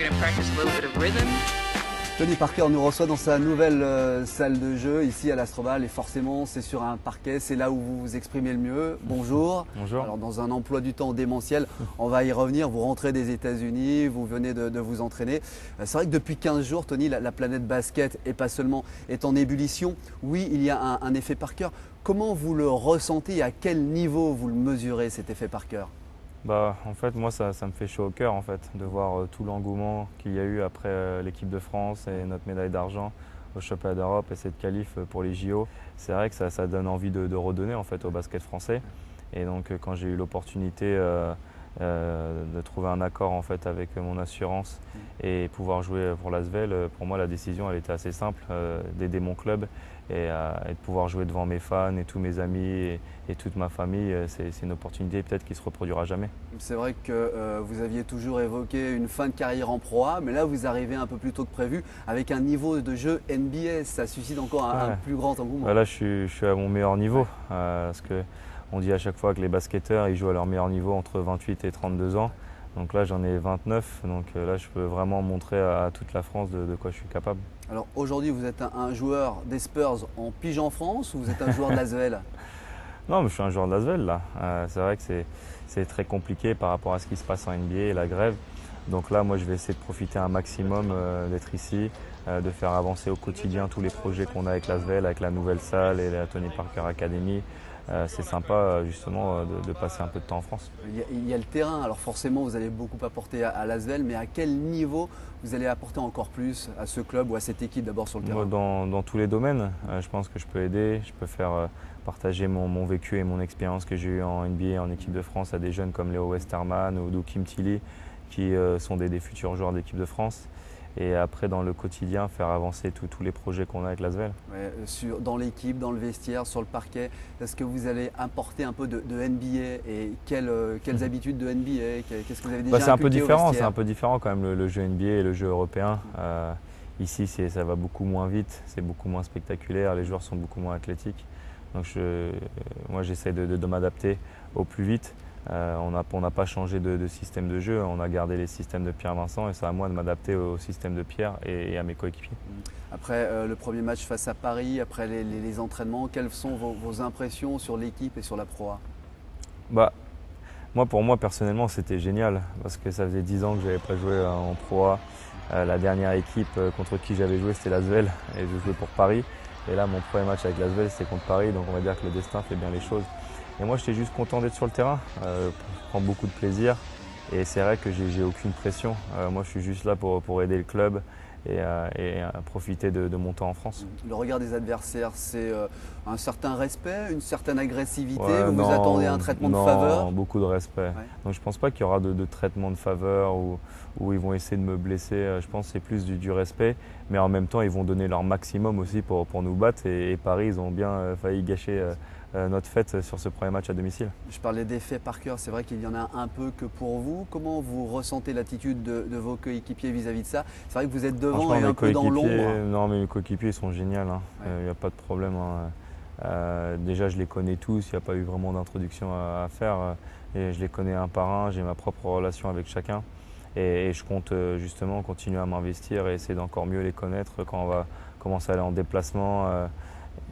going to practice a little bit of rhythm. Tony Parker nous reçoit dans sa nouvelle salle de jeu ici à l'Astroval et forcément c'est sur un parquet, c'est là où vous vous exprimez le mieux. Bonjour. Bonjour. Alors dans un emploi du temps démentiel, on va y revenir, vous rentrez des États-Unis, vous venez de vous entraîner. C'est vrai que depuis 15 jours, Tony, la planète basket et pas seulement est en ébullition. Oui, il y a un effet Parker. Comment vous le ressentez et à quel niveau vous le mesurez cet effet Parker ? En fait, moi, ça me fait chaud au cœur en fait, de voir tout l'engouement qu'il y a eu après l'équipe de France et notre médaille d'argent au championnat d'Europe et cette qualif pour les JO. C'est vrai que ça donne envie de redonner en fait, au basket français. Et donc, quand j'ai eu l'opportunité de trouver un accord en fait, avec mon assurance et pouvoir jouer pour l'Asvel, pour moi, la décision elle était assez simple, d'aider mon club et de pouvoir jouer devant mes fans et tous mes amis et toute ma famille. C'est une opportunité peut-être qui ne se reproduira jamais. C'est vrai que vous aviez toujours évoqué une fin de carrière en Pro A, mais là vous arrivez un peu plus tôt que prévu avec un niveau de jeu NBA. Ça suscite encore un plus grand engouement. Là, je suis à mon meilleur niveau parce que on dit à chaque fois que les basketteurs ils jouent à leur meilleur niveau entre 28 et 32 ans. Donc là, j'en ai 29. Donc là, je peux vraiment montrer à toute la France de quoi je suis capable. Alors aujourd'hui, vous êtes un joueur des Spurs en pige en France ou vous êtes un joueur de l'Asvel ? Non, mais je suis un joueur de l'Asvel là. C'est vrai que c'est très compliqué par rapport à ce qui se passe en NBA et la grève. Donc là, moi, je vais essayer de profiter un maximum d'être ici, de faire avancer au quotidien tous les projets qu'on a avec l'Asvel, avec la nouvelle salle et la Tony Parker Academy. C'est sympa justement de passer un peu de temps en France. Il y a le terrain, alors forcément vous allez beaucoup apporter à l'Asvel, mais à quel niveau vous allez apporter encore plus à ce club ou à cette équipe d'abord sur le terrain ? Dans tous les domaines, je pense que je peux aider, je peux faire partager mon vécu et mon expérience que j'ai eu en NBA et en équipe de France à des jeunes comme Léo Westerman ou Doukim Tilly qui sont des futurs joueurs d'équipe de France. Et après, dans le quotidien, faire avancer tous les projets qu'on a avec l'Asvel. Ouais, dans l'équipe, dans le vestiaire, sur le parquet, est-ce que vous allez importer un peu de NBA et quelles habitudes de NBA ? Qu'est-ce que vous avez déjà C'est un peu inculqué au différent, vestiaire ? c'est un peu différent quand même le jeu NBA et le jeu européen. Ici, ça va beaucoup moins vite, c'est beaucoup moins spectaculaire, les joueurs sont beaucoup moins athlétiques. Donc moi, j'essaie de m'adapter au plus vite. On n'a pas changé de système de jeu, on a gardé les systèmes de Pierre Vincent et c'est à moi de m'adapter au système de Pierre et à mes coéquipiers. Après le premier match face à Paris, après les entraînements, quelles sont vos impressions sur l'équipe et sur la Pro A ? Pour moi personnellement c'était génial parce que ça faisait 10 ans que je n'avais pas joué en Pro A. La dernière équipe contre qui j'avais joué c'était l'Asvel et je jouais pour Paris. Et là mon premier match avec l'Asvel c'était contre Paris, donc on va dire que le destin fait bien les choses. Et moi, j'étais juste content d'être sur le terrain, je prends beaucoup de plaisir et c'est vrai que j'ai aucune pression. Moi, je suis juste là pour aider le club et profiter de mon temps en France. Le regard des adversaires, c'est un certain respect, une certaine agressivité, vous attendez un traitement de faveur ? Non, beaucoup de respect. Ouais. Donc je ne pense pas qu'il y aura de traitement de faveur où ils vont essayer de me blesser. Je pense que c'est plus du respect, mais en même temps, ils vont donner leur maximum aussi pour nous battre et Paris, ils ont bien failli gâcher notre fête sur ce premier match à domicile. Je parlais d'effet Parker, c'est vrai qu'il y en a un peu que pour vous. Comment vous ressentez l'attitude de vos coéquipiers vis-à-vis de ça ? C'est vrai que vous êtes devant et un peu dans l'ombre. Non, mais mes coéquipiers sont géniaux, il n'y a pas de problème. Déjà, je les connais tous, il n'y a pas eu vraiment d'introduction à faire. Et je les connais un par un, j'ai ma propre relation avec chacun. Et je compte justement continuer à m'investir et essayer d'encore mieux les connaître quand on va commencer à aller en déplacement.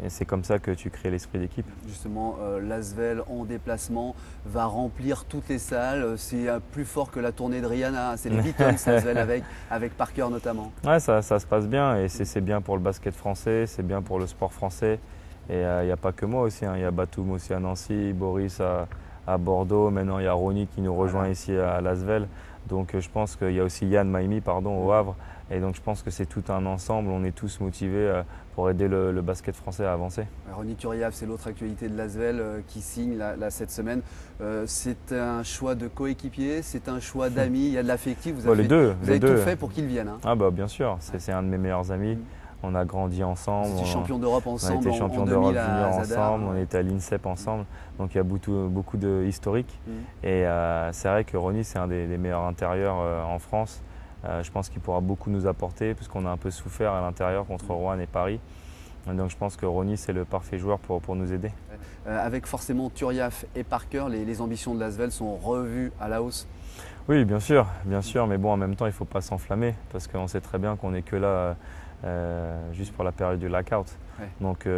Et c'est comme ça que tu crées l'esprit d'équipe. Justement, l'Asvel en déplacement va remplir toutes les salles. C'est plus fort que la tournée de Rihanna. C'est les Beatles, l'Asvel avec Parker notamment. Ouais, ça se passe bien et c'est bien pour le basket français, c'est bien pour le sport français. Et il n'y a pas que moi aussi, il y a Batum aussi à Nancy, Boris à Bordeaux. Maintenant, il y a Ronnie qui nous rejoint ici à l'Asvel. Donc je pense qu'il y a aussi Yann Maimi au Havre. Et donc je pense que c'est tout un ensemble, on est tous motivés pour aider le basket français à avancer. Ronny Turiaf, c'est l'autre actualité de l'Asvel qui signe là, cette semaine. C'est un choix de coéquipier, c'est un choix d'amis, il y a de l'affectif. Vous avez tout fait pour qu'il vienne. Bien sûr, c'est un de mes meilleurs amis. On a grandi ensemble. Vous étiez champion d'Europe ensemble. On a été champion d'Europe junior ensemble. On était à l'INSEP ensemble. Donc il y a beaucoup de historique. Et c'est vrai que Ronny, c'est un des meilleurs intérieurs en France. Je pense qu'il pourra beaucoup nous apporter puisqu'on a un peu souffert à l'intérieur contre Rouen et Paris. Donc je pense que Ronny, c'est le parfait joueur pour nous aider. Avec forcément Turiaf et Parker, les ambitions de l'Asvel sont revues à la hausse. Oui, bien sûr, mais bon, en même temps, il ne faut pas s'enflammer parce qu'on sait très bien qu'on n'est que là juste pour la période du lockout. Ouais. Donc,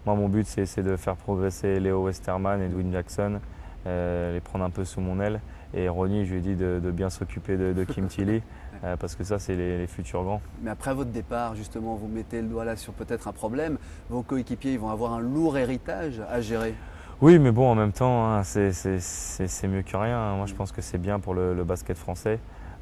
moi, mon but, c'est de faire progresser Léo Westerman et Dwayne Jackson, les prendre un peu sous mon aile. Et Ronnie, je lui ai dit de bien s'occuper de Kim Tilly parce que ça, c'est les futurs grands. Mais après votre départ, justement, vous mettez le doigt là sur peut-être un problème. Vos coéquipiers ils vont avoir un lourd héritage à gérer. Oui, mais bon, en même temps, hein, c'est mieux que rien, hein. Moi, je pense que c'est bien pour le basket français.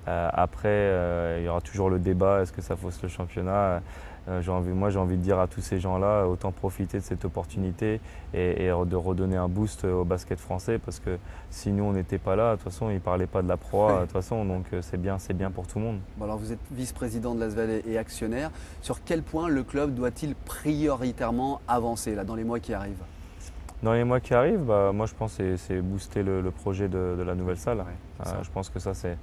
Après, il y aura toujours le débat, est-ce que ça fausse le championnat? Moi, j'ai envie de dire à tous ces gens-là, autant profiter de cette opportunité et de redonner un boost au basket français parce que si nous, on n'était pas là, de toute façon, ils ne parlaient pas de la Pro A, de toute façon, donc c'est bien pour tout le monde. Bon, alors vous êtes vice-président de l'Asvel et actionnaire. Sur quel point le club doit-il prioritairement avancer là, dans les mois qui arrivent? Dans les mois qui arrivent, moi je pense que c'est booster le projet de la nouvelle salle. Ouais, Je pense que ça c'est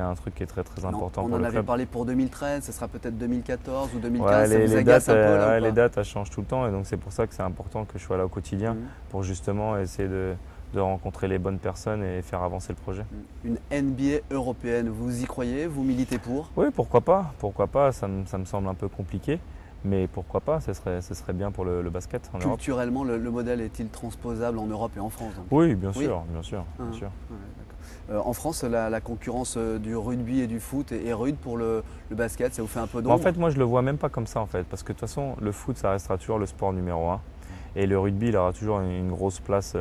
un truc qui est très important on pour en le avait club. parlé pour 2013, ce sera peut-être 2014 ou 2015, Ouais, ça vous agace un peu là ou pas? les dates elles changent tout le temps et donc c'est pour ça que c'est important que je sois là au quotidien pour justement essayer de rencontrer les bonnes personnes et faire avancer le projet. Une NBA européenne, vous y croyez? Vous militez pour? Oui, pourquoi pas, ça me semble un peu compliqué. Mais pourquoi pas, ce serait bien pour le basket en Europe. Culturellement, le modèle est-il transposable en Europe et en France donc? Oui, bien sûr. Ouais, d'accord. En France, la concurrence du rugby et du foot est rude pour le basket, ça vous fait un peu d'ombre? En fait, moi, je le vois même pas comme ça, en fait, parce que de toute façon, le foot, ça restera toujours le sport numéro 1. Et le rugby, il aura toujours une grosse place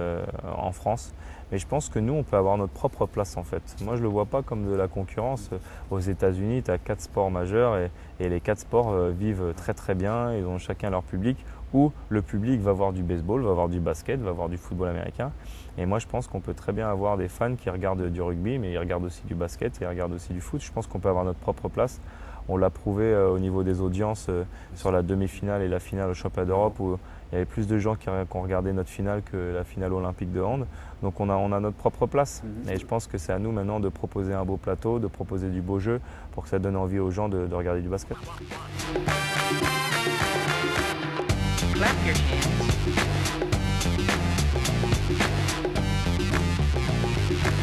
en France. Mais je pense que nous, on peut avoir notre propre place, en fait. Moi, je ne le vois pas comme de la concurrence. Aux États-Unis, tu as 4 sports majeurs et les 4 sports vivent très bien. Ils ont chacun leur public, où le public va voir du baseball, va voir du basket, va voir du football américain. Et moi, je pense qu'on peut très bien avoir des fans qui regardent du rugby, mais ils regardent aussi du basket et ils regardent aussi du foot. Je pense qu'on peut avoir notre propre place. On l'a prouvé au niveau des audiences sur la demi-finale et la finale au championnat d'Europe où il y avait plus de gens qui ont regardé notre finale que la finale olympique de hand. Donc on a notre propre place. Et je pense que c'est à nous maintenant de proposer un beau plateau, de proposer du beau jeu pour que ça donne envie aux gens de regarder du basket. Clap your hands.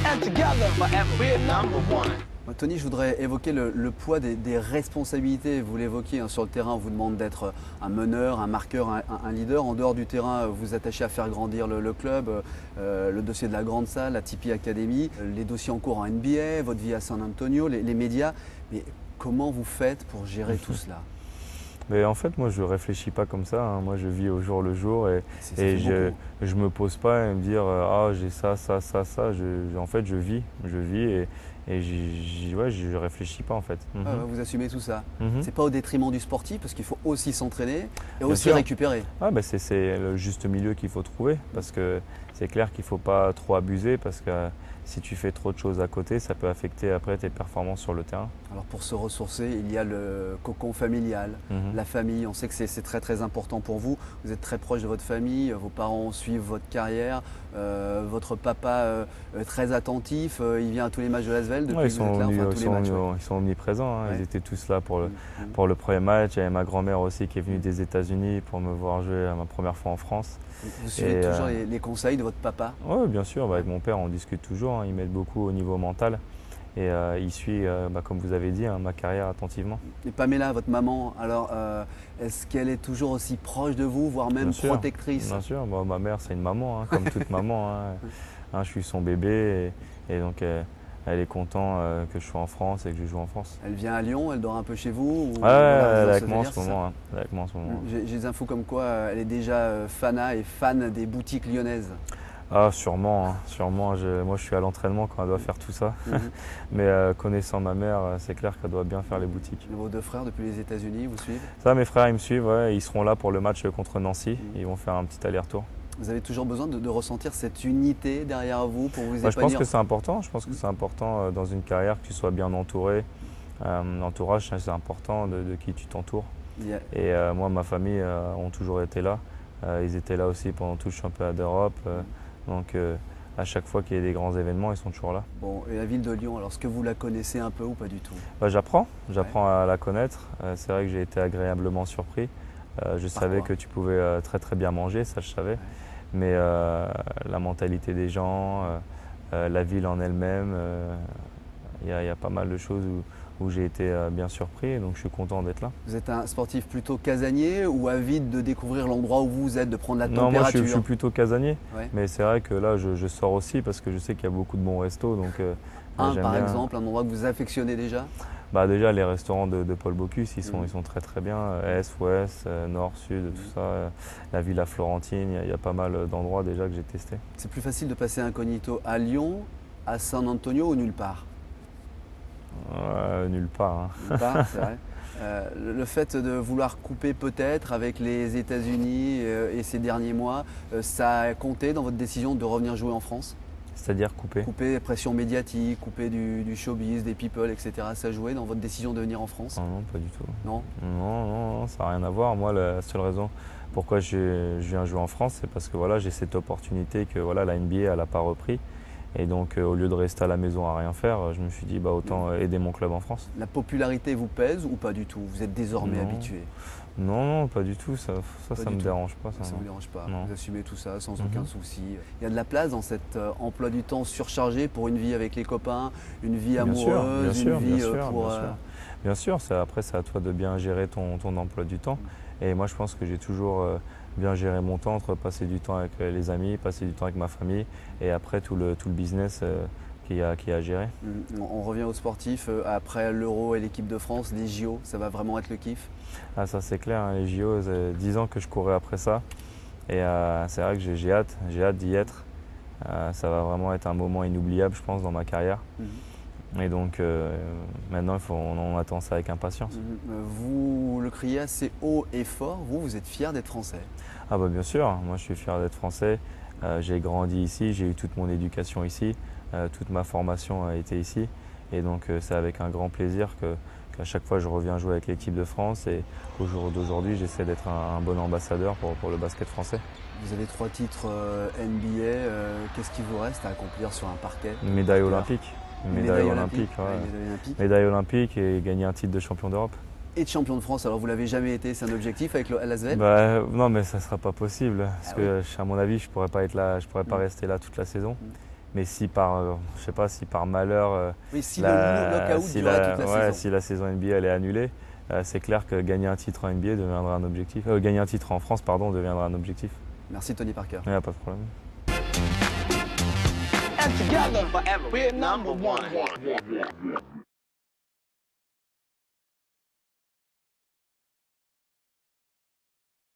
And together forever we're number one. Tony, je voudrais évoquer le poids des responsabilités. Vous l'évoquiez sur le terrain, on vous demande d'être un meneur, un marqueur, un leader. En dehors du terrain, vous vous attachez à faire grandir le club, le dossier de la grande salle, la Tipeee Academy, les dossiers en cours en NBA, votre vie à San Antonio, les médias. Mais comment vous faites pour gérer tout cela? Mais en fait, moi, je ne réfléchis pas comme ça, hein. Moi, je vis au jour le jour et je ne me pose pas à me dire « Ah, j'ai ça. » En fait, je vis et je ne réfléchis pas en fait. Vous assumez tout ça. Mhm. C'est pas au détriment du sportif parce qu'il faut aussi s'entraîner et Bien aussi sûr. récupérer. C'est le juste milieu qu'il faut trouver parce que c'est clair qu'il ne faut pas trop abuser parce que si tu fais trop de choses à côté, ça peut affecter après tes performances sur le terrain. Alors pour se ressourcer, il y a le cocon familial, la famille. On sait que c'est très important pour vous. Vous êtes très proche de votre famille, vos parents suivent votre carrière. Votre papa très attentif, il vient à tous les matchs de l'Asvel depuis que vous êtes là, enfin tous les matchs. Ils sont omniprésents, hein. Ouais. Ils étaient tous là pour le premier match. Il y avait ma grand-mère aussi qui est venue des États-Unis pour me voir jouer à ma première fois en France. Vous suivez toujours les conseils de votre papa? Oui, bien sûr. Avec mon père, on discute toujours, hein. Il m'aide beaucoup au niveau mental. Et il suit, comme vous avez dit, hein, ma carrière attentivement. Et Pamela, votre maman, alors est-ce qu'elle est toujours aussi proche de vous, voire même protectrice? Bien sûr, ma mère c'est une maman, hein, comme toute maman. Hein. Je suis son bébé et donc elle est contente que je sois en France et que je joue en France. Elle vient à Lyon, elle dort un peu chez vous ou Elle est avec dans moi en ce ce moment. Avec moi en ce moment. J'ai des infos comme quoi elle est déjà fan des boutiques lyonnaises. Ah, sûrement, hein, sûrement. Moi, je suis à l'entraînement quand elle doit faire tout ça. Mais connaissant ma mère, c'est clair qu'elle doit bien faire les boutiques. Vos 2 frères depuis les États-Unis vous suivent? Ça, mes frères, ils me suivent. Ouais, ils seront là pour le match contre Nancy. Ils vont faire un petit aller-retour. Vous avez toujours besoin de ressentir cette unité derrière vous pour vous Je pense épanouir? que c'est important. Je pense que c'est important dans une carrière que tu sois bien entouré. L'entourage, c'est important de qui tu t'entoures. Et moi, ma famille ont toujours été là. Ils étaient là aussi pendant tout le championnat d'Europe. Donc à chaque fois qu'il y a des grands événements, ils sont toujours là. Bon, et la ville de Lyon, alors est-ce que vous la connaissez un peu ou pas du tout? J'apprends à la connaître. C'est vrai que j'ai été agréablement surpris. Je savais que tu pouvais très bien manger, ça je savais. Ouais. Mais la mentalité des gens, la ville en elle-même, Il y a pas mal de choses où j'ai été bien surpris, donc je suis content d'être là. Vous êtes un sportif plutôt casanier ou avide de découvrir l'endroit où vous êtes, de prendre la Non, moi température? je suis plutôt casanier, Ouais. mais c'est vrai que là je sors aussi parce que je sais qu'il y a beaucoup de bons restos. Donc, j'aime Par bien. exemple, un endroit que vous affectionnez déjà? Bah, déjà les restaurants de Paul Bocuse, ils sont très très bien. Est, ouest, nord, sud, tout ça. La Villa Florentine, il y a pas mal d'endroits déjà que j'ai testés. C'est plus facile de passer incognito à Lyon, à San Antonio ou nulle part? Nulle part, hein. Nulle part, c'est vrai. Le fait de vouloir couper peut-être avec les États-Unis et ces derniers mois, ça a compté dans votre décision de revenir jouer en France? C'est-à-dire couper. Couper pression médiatique, couper du showbiz, des people, etc. Ça a joué dans votre décision de venir en France? Non, pas du tout. Non? Non, ça n'a rien à voir. Moi, la seule raison pourquoi je viens jouer en France, c'est parce que voilà, j'ai cette opportunité que voilà, la NBA elle n'a pas repris. Et donc, au lieu de rester à la maison à rien faire, je me suis dit bah, autant aider mon club en France. La popularité vous pèse ou pas du tout? Vous êtes désormais Non. habitué? Non, pas du tout. Ça Pas me du tout. dérange pas. Ça ne non. vous dérange pas? Non. Vous assumez tout ça sans Mhm. aucun souci? Il y a de la place dans cet emploi du temps surchargé pour une vie avec les copains, une vie Bien sûr, amoureuse, bien sûr, une vie bien sûr, pour… bien sûr. Bien sûr, après c'est à toi de bien gérer ton emploi du temps. Et moi je pense que j'ai toujours bien géré mon temps entre passer du temps avec les amis, passer du temps avec ma famille et après tout le business qu'il y a à gérer. On revient aux sportifs. Après l'Euro et l'équipe de France, les JO, ça va vraiment être le kiff? Ah, ça c'est clair, hein, les JO, 10 ans que je courais après ça. Et c'est vrai que j'ai hâte d'y être. Ça va vraiment être un moment inoubliable, je pense, dans ma carrière. Et donc maintenant, on attend ça avec impatience. Vous le criez assez haut et fort. Vous êtes fier d'être français? Ah bah bien sûr, moi je suis fier d'être français. J'ai grandi ici, j'ai eu toute mon éducation ici, toute ma formation a été ici. Et donc c'est avec un grand plaisir qu'à chaque fois je reviens jouer avec l'équipe de France. Et au jour d'aujourd'hui, j'essaie d'être un bon ambassadeur pour le basket français. Vous avez 3 titres NBA. Qu'est-ce qui vous reste à accomplir sur un parquet? Une médaille olympique. Une médaille olympique. Médaille olympique et gagner un titre de champion d'Europe. Et de champion de France. Alors vous l'avez jamais été, c'est un objectif avec l'ASVEL? Bah, non, mais ça ne sera pas possible. Parce Ah que, à mon avis, je ne pourrais pas être là, je pourrais pas rester là toute la saison. Mais si par, je sais pas, si par malheur, Oui, si le lockout durait toute la saison. si la saison NBA elle est annulée, c'est clair que gagner un titre en NBA deviendra un objectif. Gagner un titre en France, pardon, deviendra un objectif. Merci Tony Parker. Il n'y a pas de problème. And together forever, we're number one.